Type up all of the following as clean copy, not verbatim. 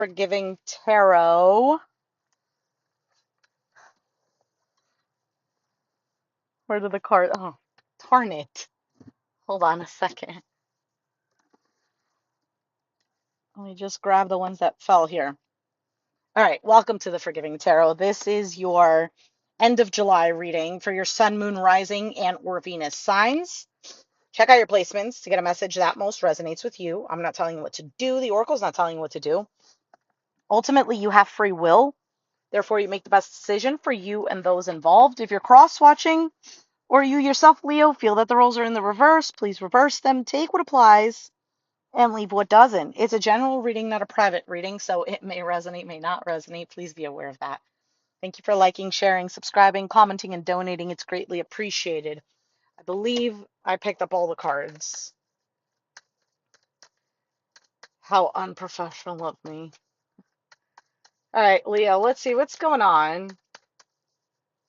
Forgiving Tarot. Where did the card? Oh, darn it. Hold on a second. Let me just grab the ones that fell here. All right, welcome to the Forgiving Tarot. This is your end of July reading for your Sun, Moon, Rising, and or Venus signs. Check out your placements to get a message that most resonates with you. I'm not telling you what to do. The Oracle's not telling you what to do. Ultimately, you have free will. Therefore, you make the best decision for you and those involved. If you're cross-watching, or you yourself, Leo, feel that the roles are in the reverse, please reverse them, take what applies, and leave what doesn't. It's a general reading, not a private reading, so it may resonate, may not resonate. Please be aware of that. Thank you for liking, sharing, subscribing, commenting, and donating. It's greatly appreciated. I believe I picked up all the cards. How unprofessional of me. All right, Leo, let's see what's going on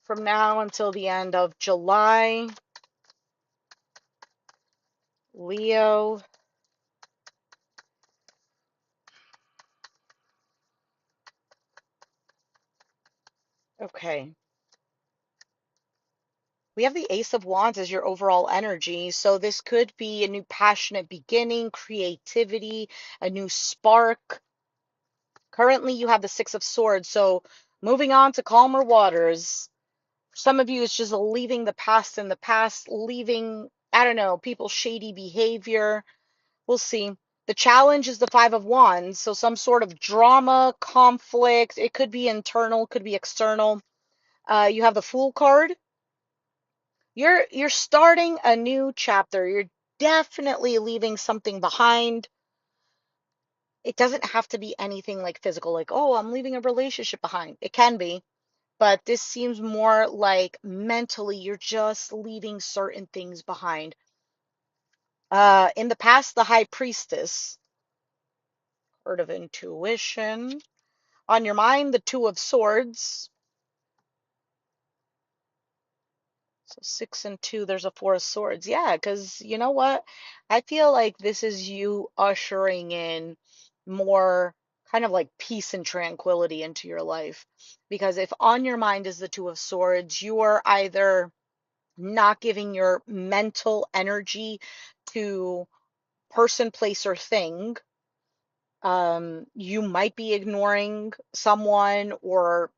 from now until the end of July. Leo. Okay. We have the Ace of Wands as your overall energy. So this could be a new passionate beginning, creativity, a new spark. Currently, you have the Six of Swords. So moving on to calmer waters. For some of you, it's just leaving the past in the past, leaving, I don't know, people's shady behavior. We'll see. The challenge is the Five of Wands. So some sort of drama, conflict. It could be internal, could be external. You have the Fool card. You're starting a new chapter. You're definitely leaving something behind. It doesn't have to be anything like physical, like, oh, I'm leaving a relationship behind. It can be, but this seems more like mentally you're just leaving certain things behind. In the past, the High Priestess, word of intuition. On your mind, the Two of Swords. So 6 and 2, there's a Four of Swords. Yeah, because you know what? I feel like this is you ushering in more kind of like peace and tranquility into your life. Because if on your mind is the Two of Swords, you are either not giving your mental energy to person, place, or thing. You might be ignoring someone or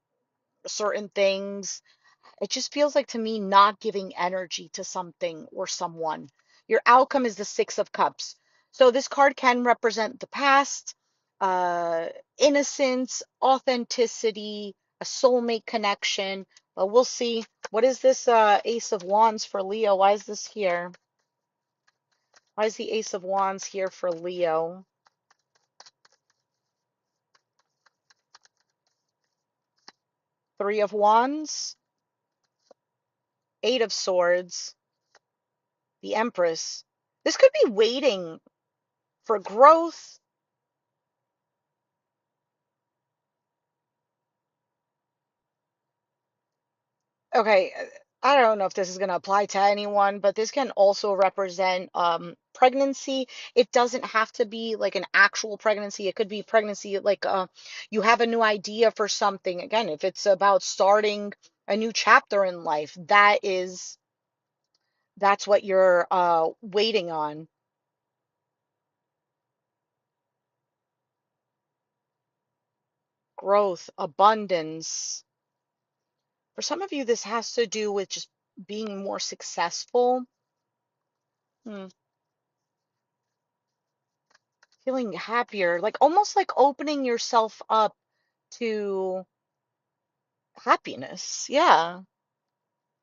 certain things. It just feels like to me not giving energy to something or someone. Your outcome is the Six of Cups. So this card can represent the past, uh, innocence, authenticity, a soulmate connection. But we'll see. What is this Ace of Wands for Leo? Why is this here? Why is the Ace of Wands here for Leo? Three of Wands, Eight of Swords, the Empress. This could be waiting for growth. Okay, I don't know if this is going to apply to anyone, but this can also represent pregnancy. It doesn't have to be like an actual pregnancy. It could be pregnancy like you have a new idea for something. Again, if it's about starting a new chapter in life, that's what you're waiting on. Growth, abundance. For some of you, this has to do with just being more successful. Hmm. Feeling happier, like almost like opening yourself up to happiness. Yeah.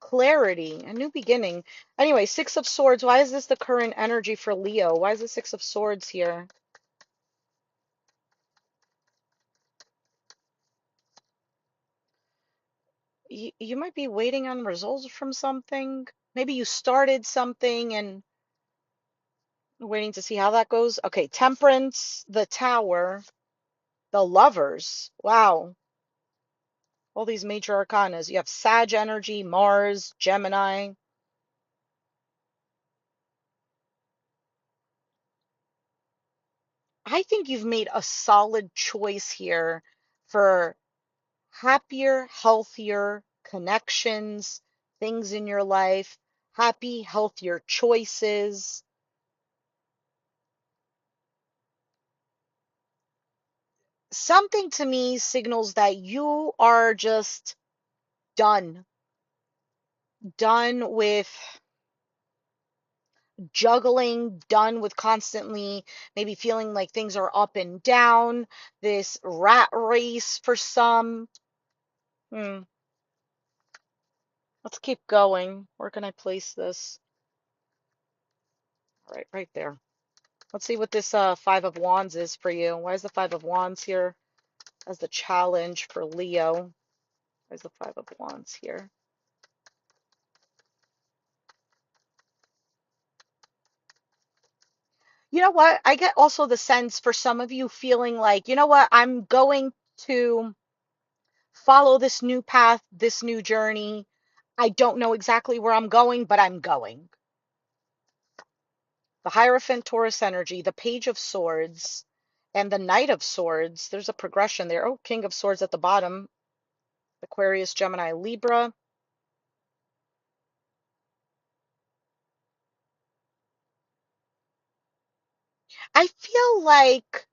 Clarity, a new beginning. Anyway, Six of Swords. Why is this the current energy for Leo? Why is the Six of Swords here? You might be waiting on results from something. Maybe you started something and waiting to see how that goes. Okay, Temperance, the Tower, the Lovers. Wow. All these major arcanas. You have Sag energy, Mars, Gemini. I think you've made a solid choice here for happier, healthier connections, things in your life, happy, healthier choices. Something to me signals that you are just done, done with juggling, done with constantly maybe feeling like things are up and down, this rat race for some. Hmm. Let's keep going. Where can I place this? Right there. Let's see what this Five of Wands is for you. Why is the Five of Wands here as the challenge for Leo? Why is the Five of Wands here? You know what? I get also the sense for some of you feeling like, you know what? I'm going to follow this new path, this new journey. I don't know exactly where I'm going, but I'm going. The Hierophant Taurus energy, the Page of Swords, and the Knight of Swords. There's a progression there. Oh, King of Swords at the bottom. Aquarius, Gemini, Libra. I feel like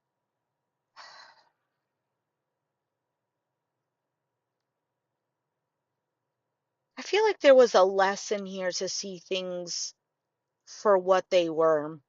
I feel like there was a lesson here to see things for what they were.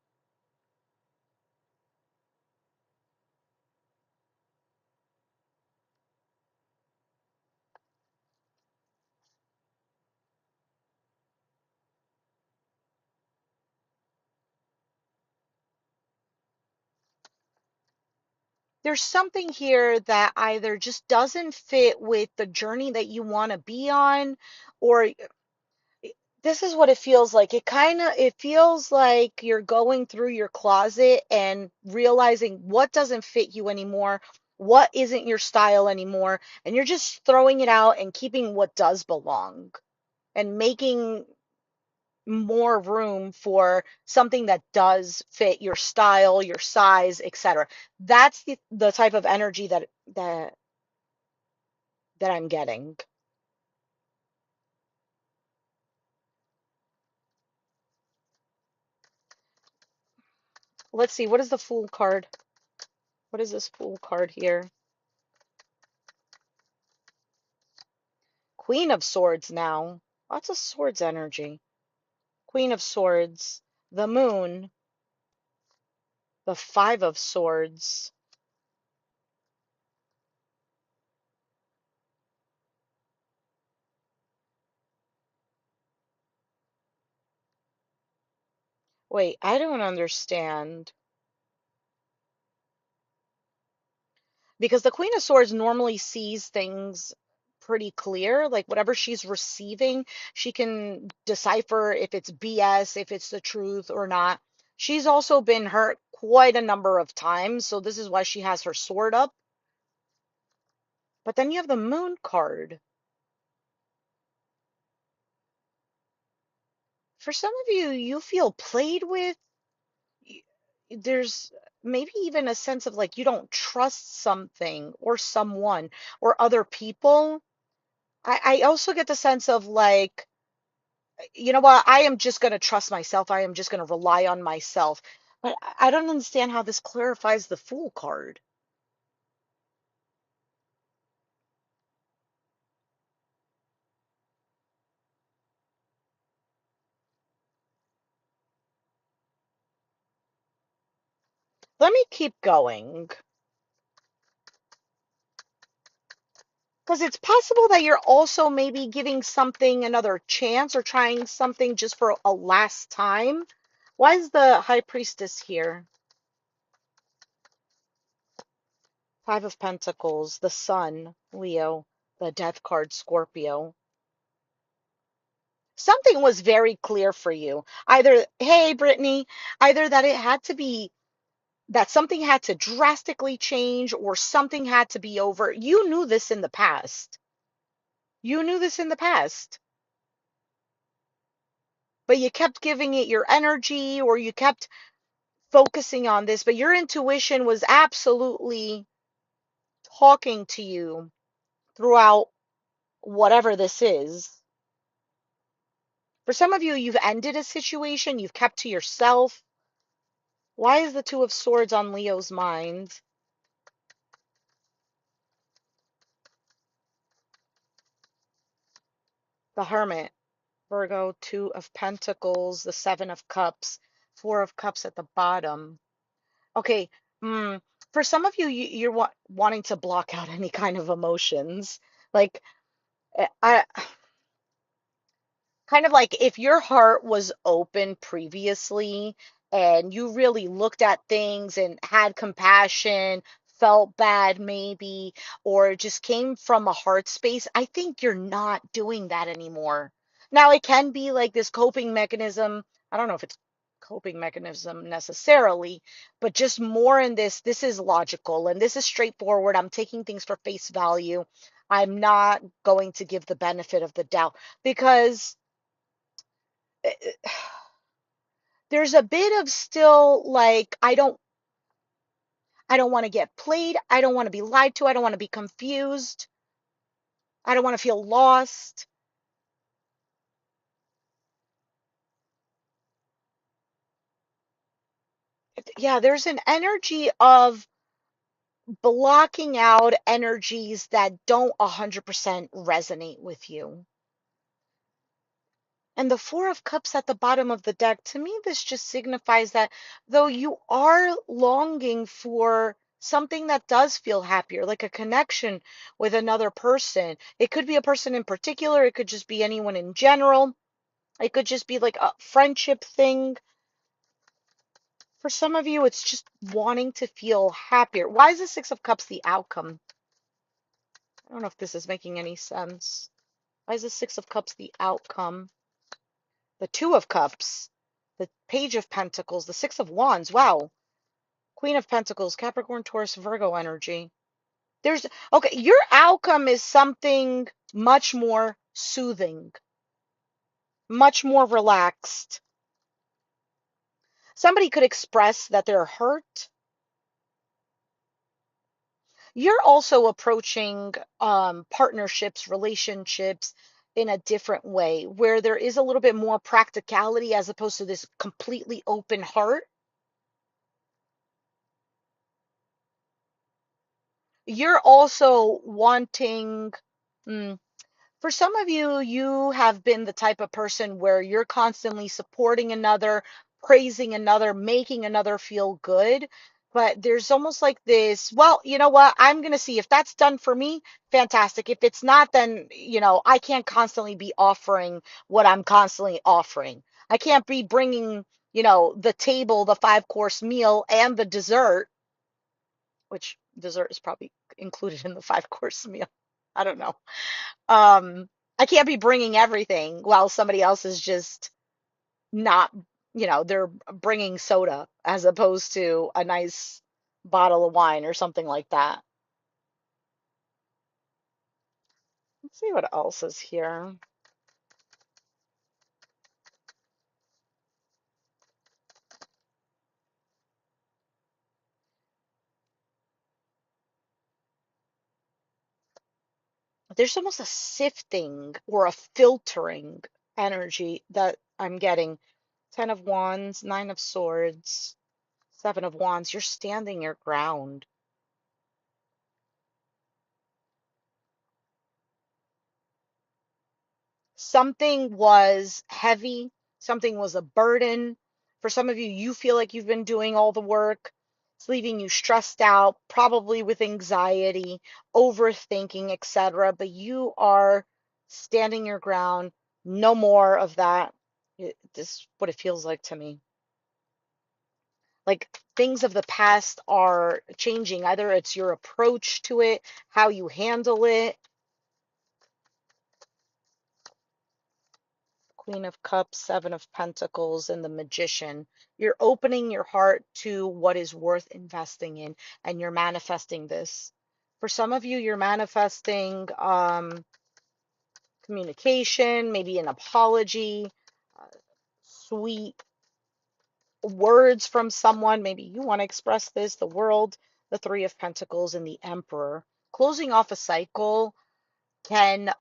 There's something here that either just doesn't fit with the journey that you want to be on, or this is what it feels like. It feels like you're going through your closet and realizing what doesn't fit you anymore, what isn't your style anymore, and you're just throwing it out and keeping what does belong and making more room for something that does fit your style, your size, etc. That's the type of energy that I'm getting. Let's see, what is the Fool card? What is this Fool card here? Queen of Swords now. Lots of swords energy. Queen of Swords, the Moon, the Five of Swords. Wait, I don't understand. Because the Queen of Swords normally sees things pretty clear. Like whatever she's receiving, she can decipher if it's BS, if it's the truth or not. She's also been hurt quite a number of times, so this is why she has her sword up. But then you have the Moon card. For some of you, you feel played with. y- There's maybe even a sense of like you don't trust something or someone or other people. I also get the sense of like, you know what, I am just going to trust myself. I am just going to rely on myself. But I don't understand how this clarifies the Fool card. Let me keep going. Because it's possible that you're also maybe giving something another chance or trying something just for a last time. Why is the High Priestess here? Five of Pentacles, the Sun, Leo, the Death card, Scorpio. Something was very clear for you. Either, hey, Brittany, either that it had to be that something had to drastically change or something had to be over. You knew this in the past. You knew this in the past, but you kept giving it your energy or you kept focusing on this, but your intuition was absolutely talking to you throughout whatever this is. For some of you, you've ended a situation, you've kept to yourself. Why is the Two of Swords on Leo's mind? The Hermit, Virgo, Two of Pentacles, the Seven of Cups, Four of Cups at the bottom. Okay, mm, for some of you, you're wanting to block out any kind of emotions. Like, I kind of like if your heart was open previously and you really looked at things and had compassion, felt bad maybe, or just came from a heart space, I think you're not doing that anymore. Now, it can be like this coping mechanism. I don't know if it's coping mechanism necessarily, but just more in this is logical and this is straightforward. I'm taking things for face value. I'm not going to give the benefit of the doubt because there's a bit of still like I don't want to get played. I don't want to be lied to. I don't want to be confused. I don't want to feel lost. Yeah, there's an energy of blocking out energies that don't 100% resonate with you. And the Four of Cups at the bottom of the deck, to me, this just signifies that though you are longing for something that does feel happier, like a connection with another person, it could be a person in particular, it could just be anyone in general, it could just be like a friendship thing. For some of you, it's just wanting to feel happier. Why is the Six of Cups the outcome? I don't know if this is making any sense. Why is the Six of Cups the outcome? The Two of Cups, the Page of Pentacles, the Six of Wands. Wow. Queen of Pentacles, Capricorn, Taurus, Virgo energy. There's, okay, your outcome is something much more soothing, much more relaxed. Somebody could express that they're hurt. You're also approaching partnerships, relationships in a different way, where there is a little bit more practicality as opposed to this completely open heart. You're also wanting, mm, for some of you, you have been the type of person where you're constantly supporting another, praising another, making another feel good. But there's almost like this, well, you know what? I'm going to see if that's done for me, fantastic. If it's not, then, I can't constantly be offering what I'm constantly offering. I can't be bringing, the table, the five-course meal and the dessert, which dessert is probably included in the five-course meal. I don't know. Um, I can't be bringing everything while somebody else is just not, they're bringing soda as opposed to a nice bottle of wine or something like that. Let's see what else is here. There's almost a sifting or a filtering energy that I'm getting. Ten of Wands, Nine of Swords, Seven of Wands. You're standing your ground. Something was heavy, something was a burden. For some of you, you feel like you've been doing all the work. It's leaving you stressed out, probably with anxiety, overthinking, etc. But you are standing your ground. No more of that. This is what it feels like to me. Like things of the past are changing. Either it's your approach to it, how you handle it. Queen of Cups, Seven of Pentacles, and the Magician. You're opening your heart to what is worth investing in, and you're manifesting this. For some of you, you're manifesting communication, maybe an apology, uh, sweet words from someone. Maybe you want to express this, the world, the Three of Pentacles, and the Emperor. Closing off a cycle can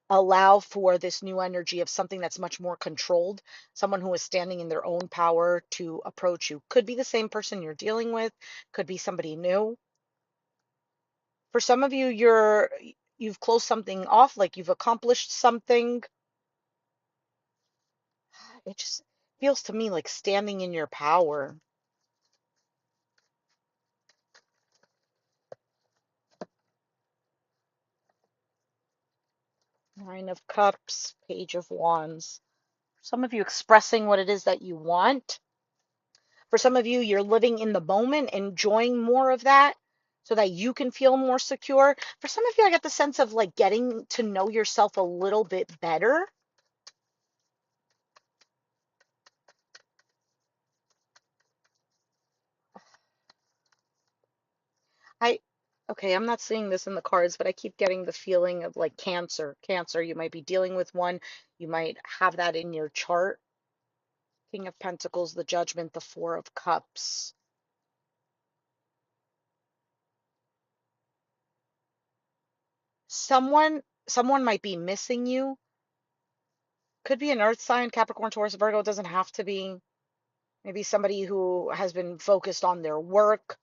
allow for this new energy of something that's much more controlled, someone who is standing in their own power to approach you. Could be the same person you're dealing with, could be somebody new. For some of you, you've closed something off, like you've accomplished something. It just feels to me like standing in your power. Nine of Cups, Page of Wands. Some of you expressing what it is that you want. For some of you, you're living in the moment, enjoying more of that so that you can feel more secure. For some of you, I get the sense of like getting to know yourself a little bit better. I, okay, I'm not seeing this in the cards, but I keep getting the feeling of like Cancer. Cancer, you might be dealing with one. You might have that in your chart. King of Pentacles, the Judgment, the Four of Cups. Someone might be missing you. Could be an earth sign, Capricorn, Taurus, Virgo. It doesn't have to be. Maybe somebody who has been focused on their work.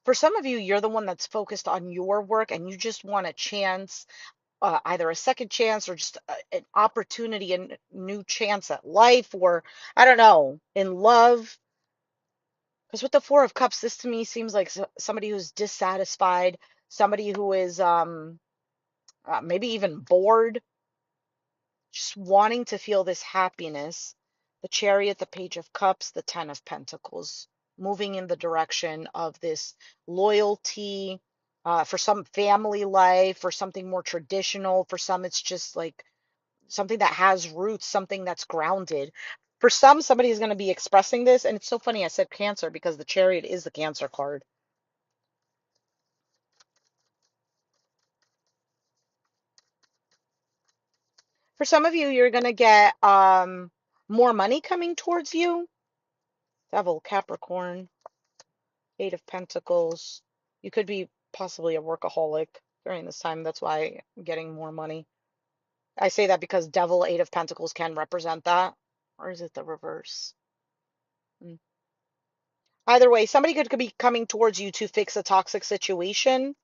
For some of you, you're the one that's focused on your work and you just want a chance, either a second chance or just an opportunity, a new chance at life, or I don't know, in love. Because with the Four of Cups, this to me seems like somebody who's dissatisfied, somebody who is maybe even bored, just wanting to feel this happiness. The Chariot, the Page of Cups, the Ten of Pentacles, moving in the direction of this loyalty, for some family life or something more traditional. For some, it's just like something that has roots, something that's grounded. For some, somebody is going to be expressing this. And it's so funny I said Cancer because the Chariot is the Cancer card. For some of you, you're going to get more money coming towards you. Devil, Capricorn. Eight of Pentacles. You could be possibly a workaholic during this time. That's why I'm getting more money. I say that because Devil, Eight of Pentacles can represent that. Or is it the reverse? Mm. Either way, somebody could be coming towards you to fix a toxic situation.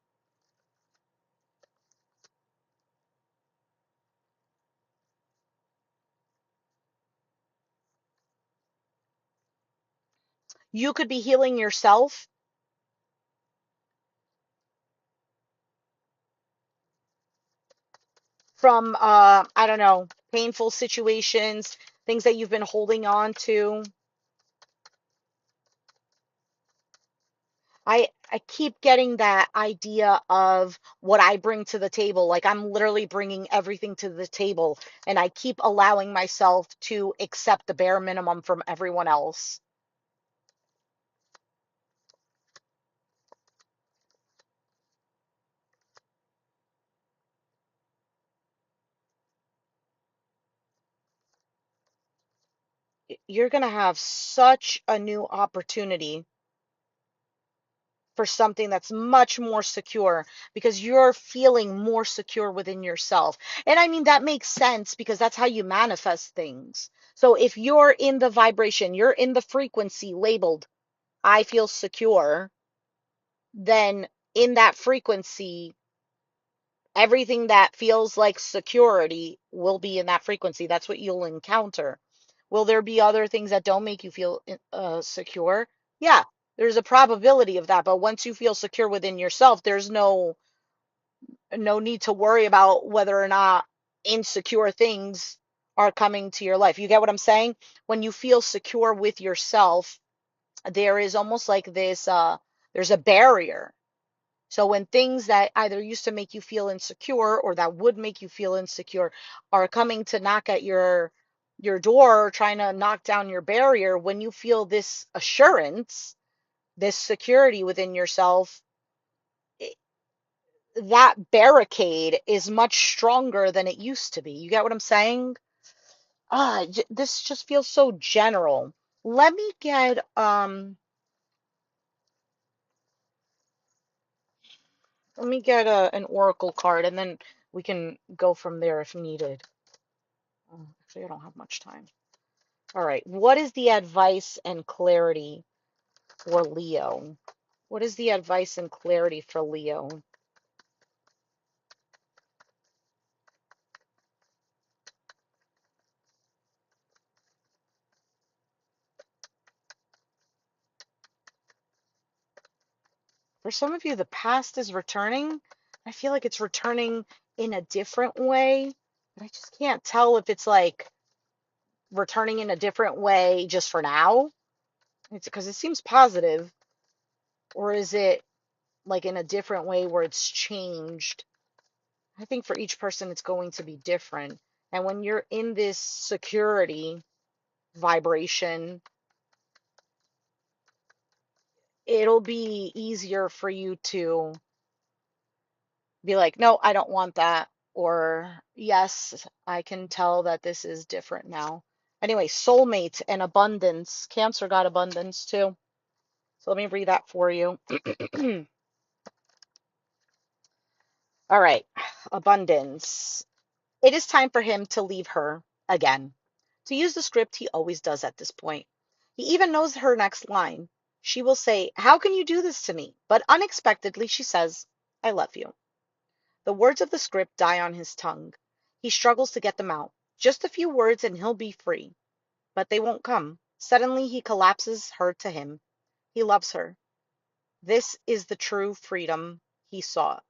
You could be healing yourself from, I don't know, painful situations, things that you've been holding on to. I keep getting that idea of what I bring to the table. Like I'm literally bringing everything to the table, and I keep allowing myself to accept the bare minimum from everyone else. You're going to have such a new opportunity for something that's much more secure because you're feeling more secure within yourself. And I mean, that makes sense because that's how you manifest things. So if you're in the vibration, you're in the frequency labeled, I feel secure, then in that frequency, everything that feels like security will be in that frequency. That's what you'll encounter. Will there be other things that don't make you feel secure? Yeah, there's a probability of that. But once you feel secure within yourself, there's no need to worry about whether or not insecure things are coming to your life. You get what I'm saying? When you feel secure with yourself, there is almost like this there's a barrier. So when things that either used to make you feel insecure or that would make you feel insecure are coming to knock at your door, trying to knock down your barrier, when you feel this assurance, this security within yourself, i- that barricade is much stronger than it used to be. You get what I'm saying? This just feels so general. Let me get an oracle card and then we can go from there if needed. Actually, I don't have much time. All right. What is the advice and clarity for Leo? What is the advice and clarity for Leo? For some of you, the past is returning. I feel like it's returning in a different way, but I just can't tell if it's like returning in a different way just for now. It's because it seems positive, or is it like in a different way where it's changed? I think for each person, it's going to be different. And when you're in this security vibration, it'll be easier for you to be like, no, I don't want that. Or, yes, I can tell that this is different now. Anyway, soulmate and abundance. Cancer got abundance too. So let me read that for you. All right, abundance. It is time for him to leave her again. To use the script he always does at this point. He even knows her next line. She will say, how can you do this to me? But unexpectedly, she says, I love you. The words of the script die on his tongue. He struggles to get them out. Just a few words and he'll be free. But they won't come. Suddenly, he collapses her to him. He loves her. This is the true freedom he sought.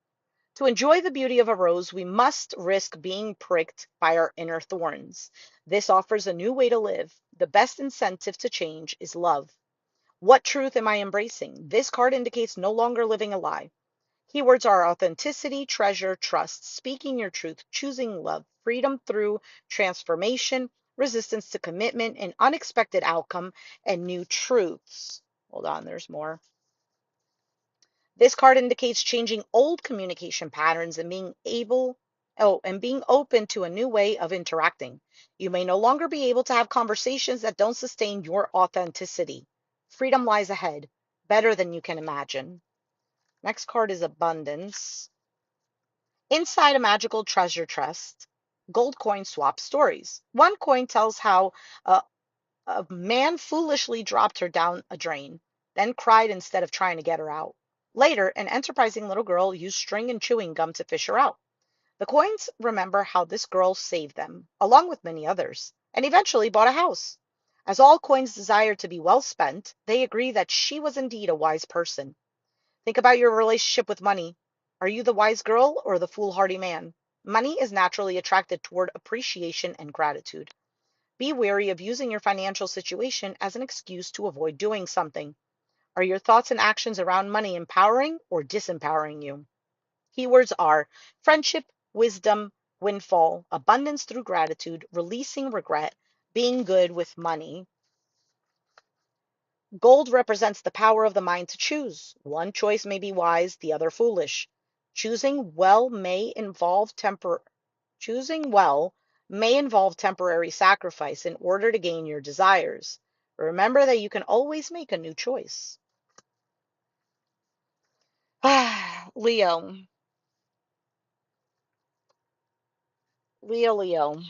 To enjoy the beauty of a rose, we must risk being pricked by our inner thorns. This offers a new way to live. The best incentive to change is love. What truth am I embracing? This card indicates no longer living a lie. Keywords are authenticity, treasure, trust, speaking your truth, choosing love, freedom through transformation, resistance to commitment, an unexpected outcome, and new truths. Hold on, there's more. This card indicates changing old communication patterns and being open to a new way of interacting. You may no longer be able to have conversations that don't sustain your authenticity. Freedom lies ahead, better than you can imagine. Next card is abundance. Inside a magical treasure chest, gold coin swap stories. One coin tells how a, a man foolishly dropped her down a drain, then cried instead of trying to get her out. Later, an enterprising little girl used string and chewing gum to fish her out. The coins remember how this girl saved them, along with many others, and eventually bought a house. As all coins desire to be well spent, they agree that she was indeed a wise person. Think about your relationship with money. Are you the wise girl or the foolhardy man? Money is naturally attracted toward appreciation and gratitude. Be wary of using your financial situation as an excuse to avoid doing something. Are your thoughts and actions around money empowering or disempowering you? Keywords are friendship, wisdom, windfall, abundance through gratitude, releasing regret, being good with money. Gold represents the power of the mind to choose. One choice may be wise, the other foolish. Choosing well may involve choosing well may involve temporary sacrifice in order to gain your desires. Remember that you can always make a new choice. Leo, Leo.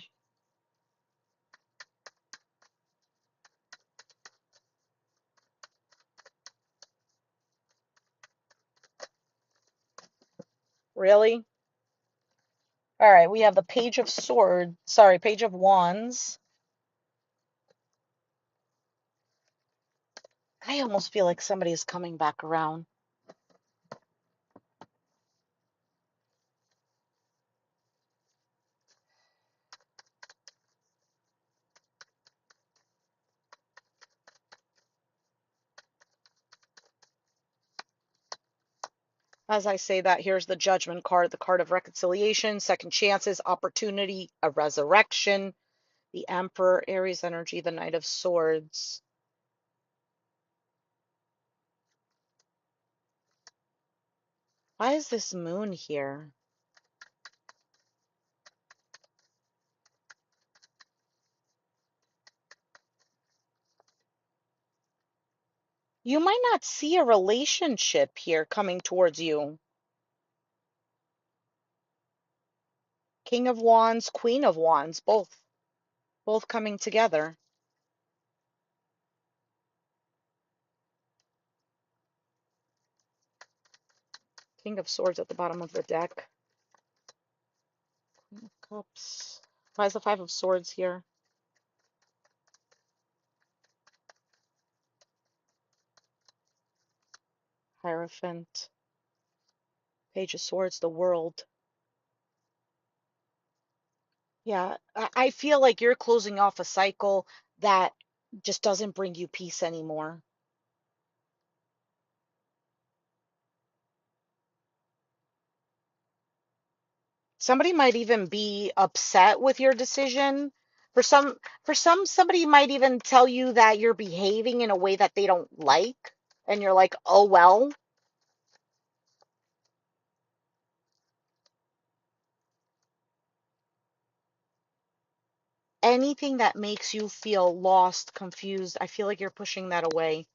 Really? All right, we have the Page of Swords, sorry, Page of Wands. I almost feel like somebody is coming back around. As I say that, here's the Judgment card, the card of reconciliation, second chances, opportunity, a resurrection, the Emperor, Aries energy, the Knight of Swords. Why is this moon here? You might not see a relationship here coming towards you. King of Wands, Queen of Wands, both coming together. King of Swords at the bottom of the deck. Queen of Cups. Why is the Five of Swords here? Hierophant. Page of Swords, the World. Yeah, I feel like you're closing off a cycle that just doesn't bring you peace anymore. Somebody might even be upset with your decision. For some, somebody might even tell you that you're behaving in a way that they don't like, and you're like, oh well. Anything that makes you feel lost, confused, I feel like you're pushing that away.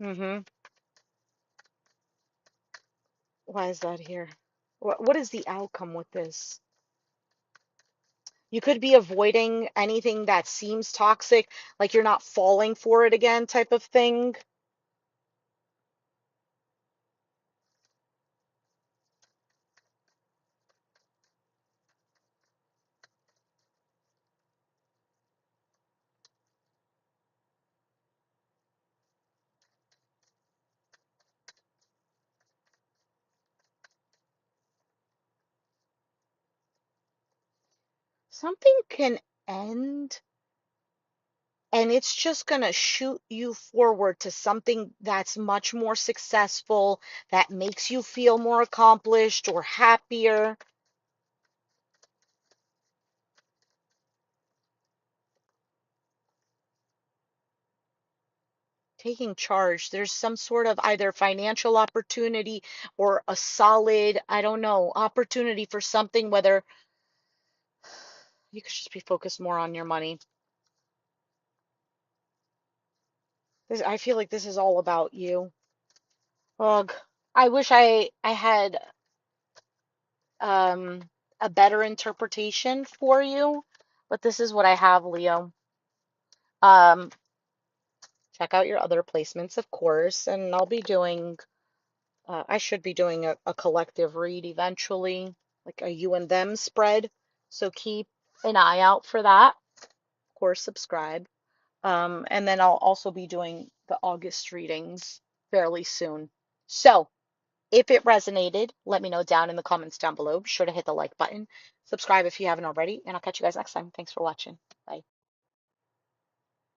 Mm-hmm. Why is that here? What is the outcome with this? You could be avoiding anything that seems toxic, like you're not falling for it again type of thing. Something can end and it's just going to shoot you forward to something that's much more successful, that makes you feel more accomplished or happier. Taking charge. There's some sort of either financial opportunity or a solid, I don't know, opportunity for something, whether you could just be focused more on your money. I feel like this is all about you. Ugh. I wish I had um a better interpretation for you, but this is what I have, Leo. Um, check out your other placements, of course, and I'll be doing I should be doing a collective read eventually, like a you and them spread. So keep an eye out for that. Of course, subscribe. And then I'll also be doing the August readings fairly soon. So if it resonated, let me know down in the comments down below. Be sure to hit the like button, subscribe if you haven't already, and I'll catch you guys next time. Thanks for watching. Bye.